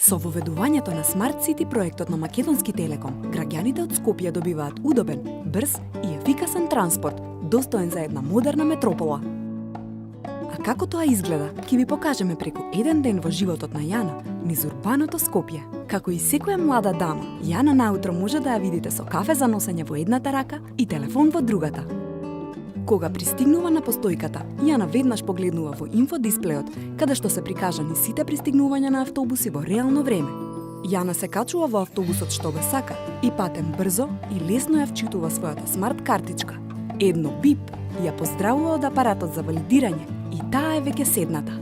Со воведувањето на Smart City проектот на Македонски Телеком, граѓаните од Скопје добиваат удобен, брз и ефикасен транспорт, достоен за една модерна метропола. А како тоа изгледа, ќе ви покажеме преку еден ден во животот на Јана низ урбаното Скопје. Како и секоја млада дама, Јана наутро може да ја видите со кафе за носење во едната рака и телефон во другата. Кога пристигнува на постојката, Јана веднаш погледнува во инфодисплеот, каде што се прикажани сите пристигнувања на автобуси во реално време. Јана се качува во автобусот што го сака и патем брзо и лесно ја вчитува својата смарт картичка. Едно бип ја поздравува од апаратот за валидирање и таа е веќе седната.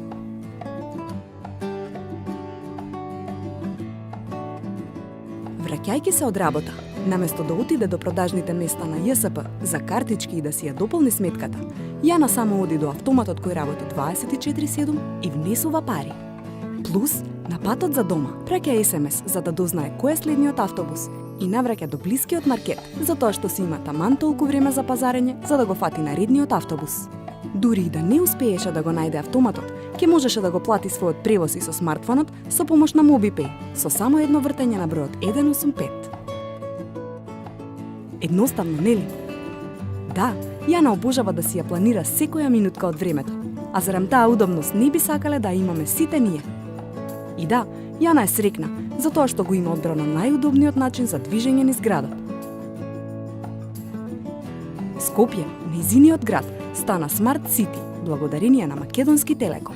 Враќајќи се од работа, наместо да отиде до продажните места на ЈСП за картички и да си ја дополни сметката, Јана само оди до автоматот кој работи 24/7 и внесува пари. Плюс, на патот за дома, праќа СМС за да дознае кој е следниот автобус и навраќа до блискиот маркет, затоа што си има таман толку време за пазарење за да го фати наредниот автобус. Дури и да не успееше да го најде автоматот, ќе можеше да го плати својот превоз и со смартфонот со помош на MobiPay, со само едно вртење на бројот 185. Едноставно, нели? Да, Јана обожава да си ја планира секоја минутка од времето, а зарем таа удобност не би сакале да имаме сите ние. И да, Јана е срекна, затоа што го има одбрано најудобниот начин за движење низ градот. Скопје, нејзиниот град, стана Smart City, благодарение на Македонски Телеком.